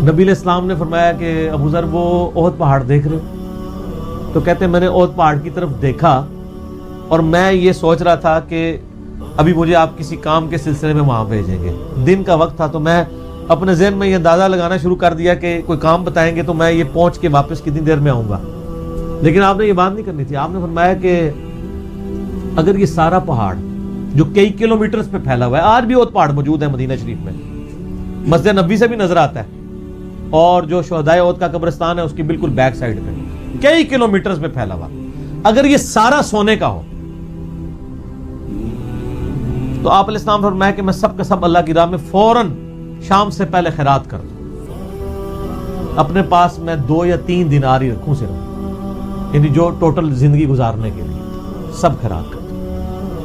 نبی علیہ السلام نے فرمایا کہ ابو ذر وہ احد پہاڑ دیکھ رہے ہو؟ تو کہتے ہیں میں نے احد پہاڑ کی طرف دیکھا اور میں یہ سوچ رہا تھا کہ ابھی مجھے آپ کسی کام کے سلسلے میں وہاں بھیجیں گے، دن کا وقت تھا، تو میں اپنے ذہن میں یہ اندازہ لگانا شروع کر دیا کہ کوئی کام بتائیں گے تو میں یہ پہنچ کے واپس کتنی دیر میں آؤں گا. لیکن آپ نے یہ بات نہیں کرنی تھی. آپ نے فرمایا کہ اگر یہ سارا پہاڑ جو کئی کلومیٹرز پہ پھیلا ہوا ہے، آج بھی احد پہاڑ موجود ہے مدینہ شریف میں، مسجد نبوی سے بھی نظر آتا ہے، اور جو شہدائے احد کا قبرستان ہے اس کی بالکل بیک سائڈ پہ کئی کلومیٹرز پہ پھیلا ہوا، اگر یہ سارا سونے کا ہو تو آپ علیہ السلام فرمایا کہ میں سب کا سب اللہ کی راہ میں فوراً شام سے پہلے خیرات کر دوں، اپنے پاس میں 2 یا 3 دینار ہی رکھوں صرف، یعنی جو ٹوٹل زندگی گزارنے کے لیے سب خیرات کر دوں.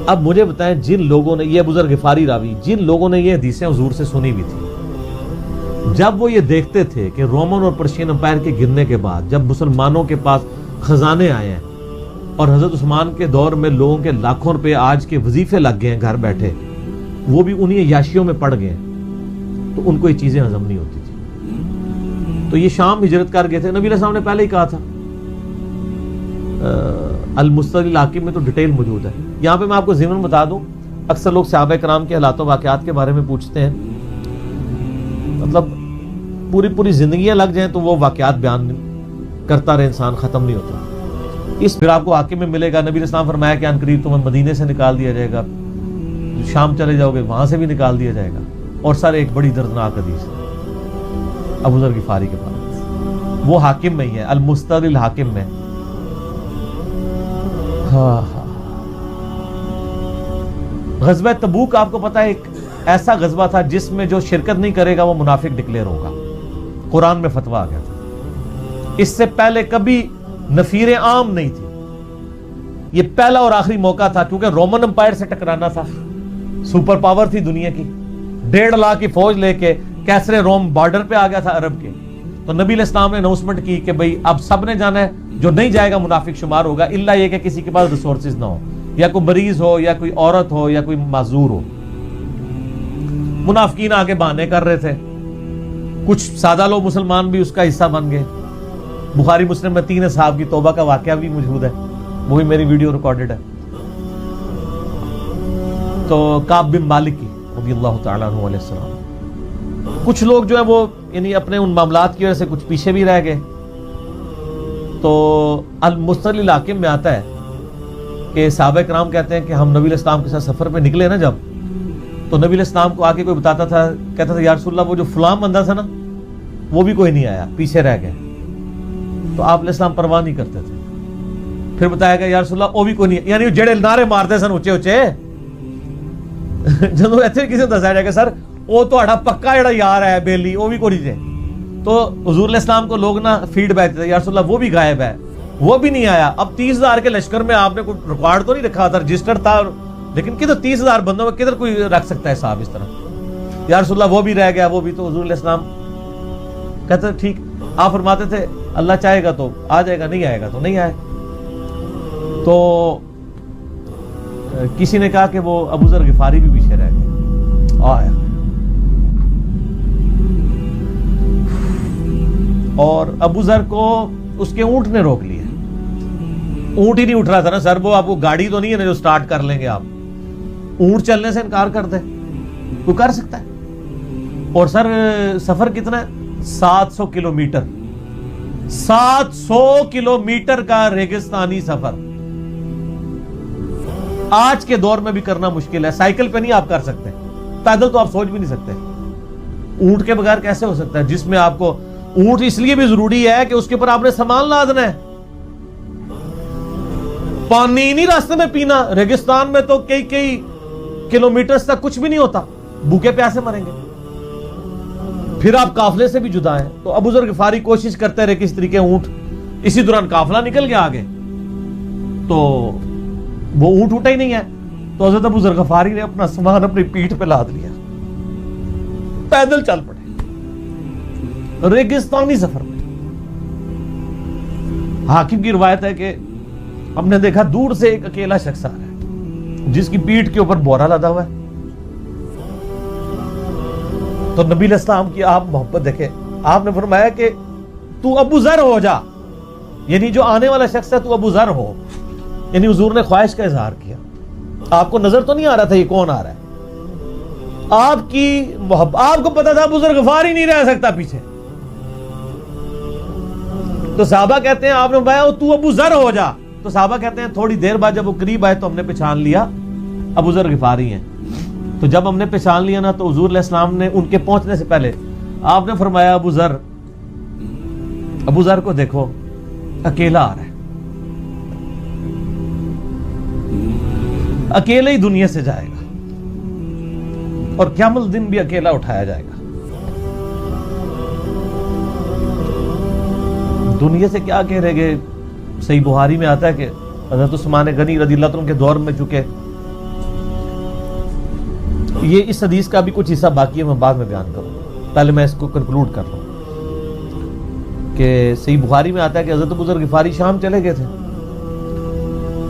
اب مجھے بتائیں جن لوگوں نے، یہ ابو ذر غفاری راوی، جن لوگوں نے یہ حدیثیں حضور سے سنی ہوئی تھی، جب وہ یہ دیکھتے تھے کہ رومن اور پرشین امپائر کے گرنے کے بعد جب مسلمانوں کے پاس خزانے آئے ہیں اور حضرت عثمان کے دور میں لوگوں کے لاکھوں روپے آج کے وظیفے لگ گئے ہیں گھر بیٹھے، وہ بھی انہی عیاشیوں میں پڑ گئے ہیں، تو ان کو یہ چیزیں ہضم نہیں ہوتی تھی. تو یہ شام ہجرت کر گئے تھے. نبی علیہ السلام نے پہلے ہی کہا تھا، المستدل الحاکم میں تو ڈیٹیل موجود ہے. یہاں پہ میں آپ کو ضمن بتا دوں، اکثر لوگ صحابہ کرام کے حالات و واقعات کے بارے میں پوچھتے ہیں، مطلب پوری زندگیاں لگ جائیں تو وہ واقعات بیان کرتا رہے انسان، ختم نہیں ہوتا. اس پھر آپ کو حاکم میں ملے گا. نبی علیہ السلام فرمایا کہ عنقریب تمہیں مدینے سے نکال دیا جائے گا، شام چلے جاؤ گے وہاں سے بھی نکال دیا جائے گا. اور سر ایک بڑی دردناک حدیث ہے ابو ذر غفاری کے پاس، وہ حاکم میں ہی ہے، المستدل الحاکم میں. غزوہ تبوک آپ کو پتا ہے ایک ایسا غزوہ تھا جس میں جو شرکت نہیں کرے گا وہ منافق ڈکلیئر ہوگا. قرآن میں فتویٰ آ گیا تھا. اس سے پہلے کبھی نفیر عام نہیں تھی، یہ پہلا اور آخری موقع تھا، کیونکہ رومن امپائر سے ٹکرانا تھا، سپر پاور تھی دنیا کی، 1.5 لاکھ کی فوج لے کے کیسرے روم بارڈر پہ آ گیا تھا عرب کے. تو نبی علیہ السلام نے اناؤنسمنٹ کی کہ بھئی اب سب نے جانا ہے، جو نہیں جائے گا منافق شمار ہوگا، الا یہ کہ کسی کے پاس ریسورسز نہ ہو، یا کوئی مریض ہو، یا کوئی عورت ہو، یا کوئی معذور ہو. منافقین آگے بہانے کر رہے تھے، کچھ سادہ لوگ مسلمان بھی اس کا حصہ بن گئے. بخاری مسلم میں 3 اصحاب کی توبہ کا واقعہ بھی موجود ہے، وہ بھی میری ویڈیو ریکارڈڈ ہے. تو کعب بن مالک کی رضی اللہ تعالیٰ عنہ علیہ السلام، کچھ لوگ جو ہے وہ یعنی اپنے ان معاملات کی وجہ سے کچھ پیچھے بھی رہ گئے. تو المستدل الحاکم میں آتا ہے کہ صحابہ کرام کہتے ہیں کہ ہم نبی علیہ السلام کے ساتھ سفر پہ نکلے نا جب، تو نبی علیہ السلام کو آ کے کوئی بتاتا تھا، کہتا تھا یا رسول اللہ وہ جو فلاں بندہ تھا نا وہ بھی کوئی نہیں آیا، پیچھے رہ گئے. تو آپ علیہ السلام پرواہ نہیں کرتے تھے. پھر بتایا گیا یا رسول اللہ وہ بھی کوئی نہیں، یعنی جڑے نعرے مارتے سن اونچے اونچے، جدوں ایتھے کسی دسیا جائے کہ سر وہ تہاڈا پکا جڑا یار ہے بیلی وہ بھی کوئی نہیں تھے، تو حضور علیہ السلام کو لوگ نا فیڈ بیک دیتے یا رسول اللہ وہ بھی غائب ہے، وہ بھی نہیں آیا. اب 30,000 کے لشکر میں آپ نے کوئی ریکارڈ تو نہیں رکھا تھا، رجسٹر تھا، لیکن کدھر 30,000 بندوں میں کدھر کوئی رکھ سکتا ہے صاحب اس طرح. یا رسول اللہ وہ بھی رہ گیا، وہ بھی. تو حضور علیہ السلام کہتے ٹھیک. آپ فرماتے تھے اللہ چاہے گا تو آ جائے گا، نہیں آئے گا تو نہیں آئے. تو کسی نے کہا کہ وہ ابو ذر غفاری بھی پیچھے رہ گئے. آیا اور ابو ذر کو اس کے اونٹ نے روک لیا. اونٹ ہی نہیں اٹھ رہا تھا نا سر، وہ آپ کو گاڑی تو نہیں ہے نا جو سٹارٹ کر لیں گے آپ. اونٹ چلنے سے انکار کر دے کوئی کر سکتا ہے؟ اور سر سفر کتنا ہے؟ 700 کلومیٹر، 700 کلومیٹر کا ریگستانی سفر آج کے دور میں بھی کرنا مشکل ہے. سائیکل پہ نہیں آپ کر سکتے، پیدل تو آپ سوچ بھی نہیں سکتے. اونٹ کے بغیر کیسے ہو سکتا ہے؟ جس میں آپ کو اونٹ اس لیے بھی ضروری ہے کہ اس کے اوپر آپ نے سامان لادنا ہے. پانی نہیں راستے میں پینا. ریگستان میں تو کئی کلومیٹر تک کچھ بھی نہیں ہوتا، بھوکے پیاسے مریں گے. پھر آپ قافلے سے بھی جدا ہیں. تو ابو ذر غفاری کوشش کرتے رہے کس طریقے اونٹ، اسی دوران قافلہ نکل گیا آگے، تو وہ اونٹ اٹھا ہی نہیں ہے. تو حضرت ابو ذر غفاری نے اپنا سامان اپنی پیٹھ پہ لاد لیا، پیدل چل پڑے ریگستانی سفر میں. حاکم کی روایت ہے کہ ہم نے دیکھا دور سے ایک اکیلا شخص آ رہا ہے جس کی پیٹھ کے اوپر بورا لدا ہوا ہے. تو نبی علیہ السلام کی آپ محبت دیکھیں، آپ نے فرمایا کہ تو ابو ذر ہو جا، یعنی جو آنے والا شخص ہے تو ابو ذر ہو، یعنی حضور نے خواہش کا اظہار کیا. آپ کو نظر تو نہیں آ رہا تھا یہ کون آ رہا ہے، آپ کی محبت، آپ کو پتا تھا ابو ذر غفاری نہیں رہ سکتا پیچھے. تو صحابہ کہتے ہیں آپ نے فرمایا تو ابو ذر ہو جا، تو صحابہ کہتے ہیں تھوڑی دیر بعد جب وہ قریب آئے تو ہم نے پہچان لیا ابو ذر غفاری ہیں. تو جب ہم نے پہچان لیا نا تو حضور علیہ السلام نے ان کے پہنچنے سے پہلے آپ نے فرمایا ابو ذر کو دیکھو اکیلا آ رہا ہے، اکیلے ہی دنیا سے جائے گا اور قیامت دن بھی اکیلا اٹھایا جائے گا. دنیا سے کیا کہہ رہے گے. صحیح بخاری میں آتا ہے کہ حضرت عثمان غنی رضی اللہ عنہ کے دور میں چکے، یہ اس حدیث کا بھی کچھ حصہ باقی ہے، میں بعد میں بیان کروں، پہلے میں اس کو کنکلوڈ کر لوں کہ صحیح بخاری میں آتا ہے کہ حضرت ابو ذر غفاری شام چلے گئے تھے،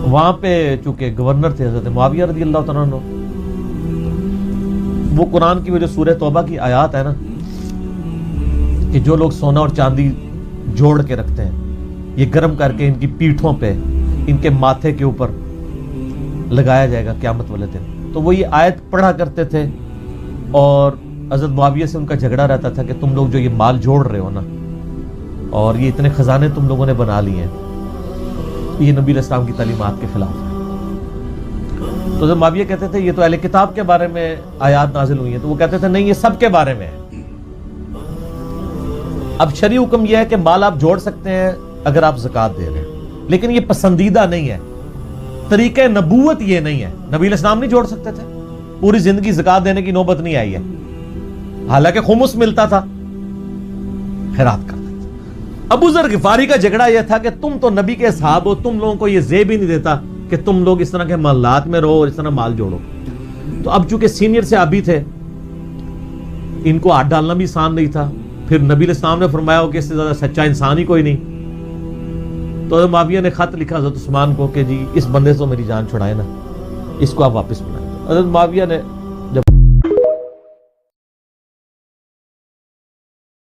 وہاں پہ چونکہ گورنر تھے حضرت معاویہ رضی اللہ تعالیٰ عنہ. وہ قرآن کی جو سورہ توبہ کی آیات ہے نا کہ جو لوگ سونا اور چاندی جوڑ کے رکھتے ہیں یہ گرم کر کے ان کی پیٹھوں پہ، ان کے ماتھے کے اوپر لگایا جائے گا قیامت والے دن. تو وہ یہ آیت پڑھا کرتے تھے اور حضرت معاویہ سے ان کا جھگڑا رہتا تھا کہ تم لوگ جو یہ مال جوڑ رہے ہو نا اور یہ اتنے خزانے تم لوگوں نے بنا لیے ہیں، یہ نبی علیہ السلام کی تعلیمات کے خلاف ہے. تو حضرت معاویہ کہتے تھے یہ تو اہل کتاب کے بارے میں آیات نازل ہوئی ہیں، تو وہ کہتے تھے نہیں یہ سب کے بارے میں ہے. اب شرعی حکم یہ ہے کہ مال آپ جوڑ سکتے ہیں اگر آپ زکوٰۃ دے رہے ہیں، لیکن یہ پسندیدہ نہیں ہے، طریقہ نبوت یہ نہیں ہے. نبی علیہ السلام نہیں جوڑ سکتے تھے، پوری زندگی زکوٰۃ دینے کی نوبت نہیں آئی ہے، حالانکہ خمس ملتا تھا، خیرات کرتے تھے. ابو ذر غفاری کا جھگڑا یہ تھا کہ تم تو نبی کے اصحاب ہو، تم لوگوں کو یہ زیب ہی نہیں دیتا کہ تم لوگ اس طرح کے محلات میں رہو اور اس طرح مال جوڑو. تو اب چونکہ سینئر صحابی تھے، ان کو ہاتھ ڈالنا بھی آسان نہیں تھا. پھر نبی علیہ السلام نے فرمایا ہو کہ اس سے زیادہ سچا انسان ہی کوئی نہیں. تو حضرت معاویہ نے خط لکھا حضرت عثمان کو کہ جی اس بندے سے میری جان چھڑائے نا، اس کو آپ واپس بلائیں. حضرت معاویہ نے